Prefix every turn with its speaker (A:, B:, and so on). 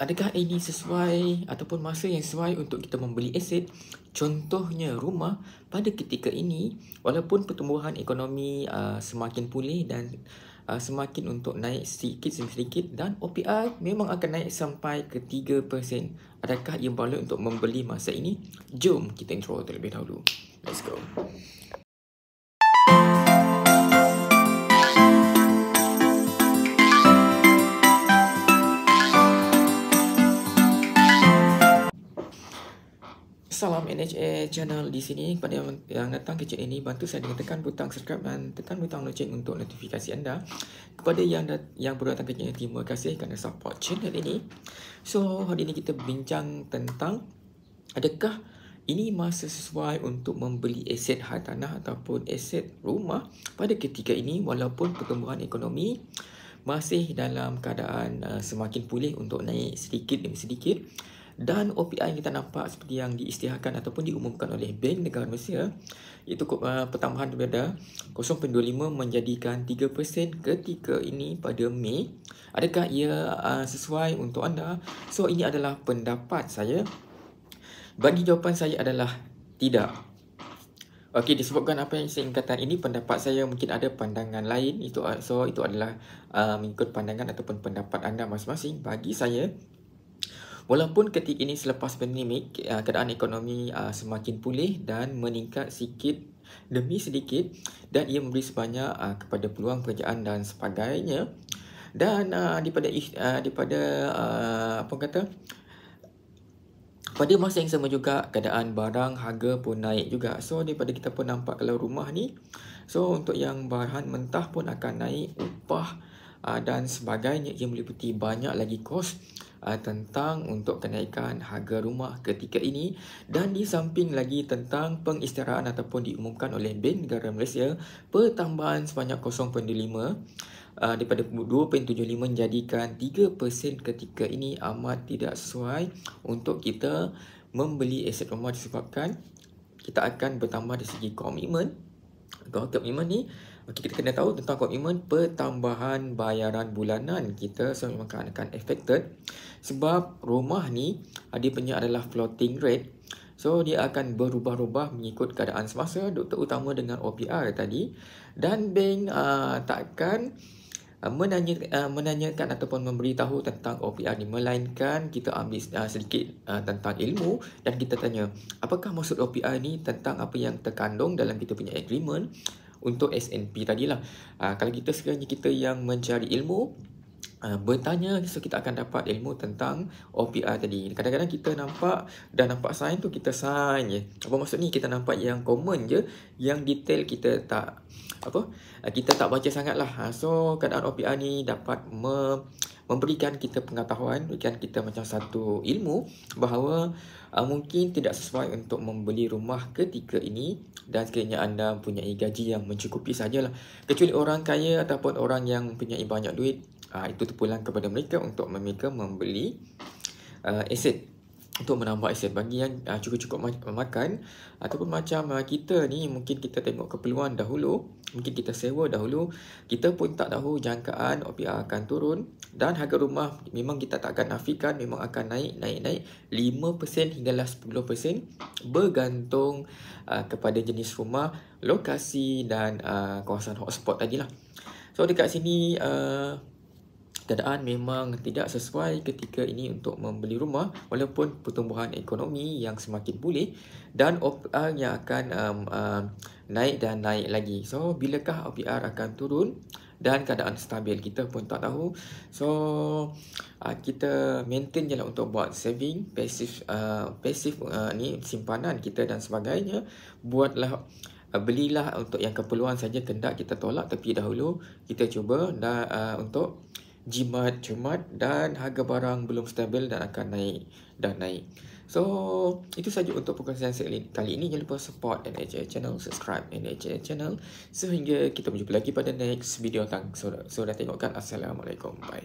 A: Adakah ini sesuai ataupun masa yang sesuai untuk kita membeli aset? Contohnya rumah pada ketika ini, walaupun pertumbuhan ekonomi semakin pulih dan semakin untuk naik sedikit demi sedikit, dan OPR memang akan naik sampai ke 3%. Adakah ia baloi untuk membeli masa ini? Jom kita intro terlebih dahulu. Let's go. Salam NHA channel di sini. Pada yang datang ke channel ini, bantu saya dengan tekan butang subscribe dan tekan butang loceng untuk notifikasi anda. Kepada yang baru datang ke channel, terima kasih kerana support channel ini. So, hari ini kita bincang tentang adakah ini masa sesuai untuk membeli aset hartanah ataupun aset rumah pada ketika ini walaupun pertumbuhan ekonomi masih dalam keadaan semakin pulih untuk naik sedikit demi sedikit. Dan OPI yang kita nampak seperti yang diisytiharkan ataupun diumumkan oleh Bank Negara Malaysia, iaitu pertambahan daripada 0.25 menjadikan 3% ketika ini pada Mei. Adakah ia sesuai untuk anda? So, ini adalah pendapat saya. Bagi jawapan saya adalah tidak. Okey, disebabkan apa yang saya ingin katakan ini, pendapat saya mungkin ada pandangan lain. Itu adalah mengikut pandangan ataupun pendapat anda masing-masing. Bagi saya, walaupun ketika ini selepas pandemik, keadaan ekonomi semakin pulih dan meningkat sedikit demi sedikit, dan ia memberi sebanyak kepada peluang pekerjaan dan sebagainya. Dan pada masa yang sama juga, keadaan barang harga pun naik juga. So, daripada kita pun nampak kalau rumah ni, so untuk yang bahan mentah pun akan naik, upah dan sebagainya, yang meliputi banyak lagi kos tentang untuk kenaikan harga rumah ketika ini. Dan di samping lagi tentang pengisytiharan ataupun diumumkan oleh Bank Negara Malaysia, pertambahan sebanyak 0.5 daripada 2.75 menjadikan 3% ketika ini amat tidak sesuai untuk kita membeli aset rumah, disebabkan kita akan bertambah dari segi komitmen. Komitmen ni, kita kena tahu tentang komitmen pertambahan bayaran bulanan kita. So, memang akan affected sebab rumah ni dia punya adalah floating rate. So, dia akan berubah-ubah mengikut keadaan semasa, terutama dengan OPR tadi. Dan bank takkan menanyakan ataupun memberitahu tentang OPR ni, melainkan kita ambil sedikit tentang ilmu dan kita tanya apakah maksud OPR ni, tentang apa yang terkandung dalam kita punya agreement untuk SNP tadilah. Kalau kita sekiranya kita yang mencari ilmu, bertanya, so kita akan dapat ilmu tentang OPR tadi. Kadang-kadang kita nampak sign tu, kita sign je. Apa maksud ni? Kita nampak yang common je, yang detail kita tak baca sangat lah. So, keadaan OPR ni dapat memberikan kita pengetahuan, berikan kita macam satu ilmu bahawa mungkin tidak sesuai untuk membeli rumah ketika ini, dan sekiranya anda mempunyai gaji yang mencukupi sajalah. Kecuali orang kaya ataupun orang yang mempunyai banyak duit, itu terpulang kepada mereka untuk mereka membeli aset, untuk menambah aset. Bagi yang cukup-cukup makan ataupun macam kita ni, mungkin kita tengok keperluan dahulu, mungkin kita sewa dahulu, kita pun tak tahu jangkaan OPR akan turun, dan harga rumah memang kita tak akan nafikan memang akan naik 5% hinggalah 10%, bergantung kepada jenis rumah, lokasi dan kawasan hotspot tadilah. So, dekat sini keadaan memang tidak sesuai ketika ini untuk membeli rumah walaupun pertumbuhan ekonomi yang semakin pulih dan OPR yang akan naik dan naik lagi. So, bilakah OPR akan turun dan keadaan stabil, kita pun tak tahu. So, kita maintain je lah untuk buat saving, pasif ni simpanan kita dan sebagainya. Belilah untuk yang keperluan saja, kendak kita tolak, tapi dahulu kita cuba untuk jimat cermat, dan harga barang belum stabil dan akan naik dan naik. So, itu saja untuk perkongsian saya kali ini. Jangan lupa support NHA channel, subscribe NHA channel, sehingga kita berjumpa lagi pada next video. So dah tengokkan. Assalamualaikum. Bye.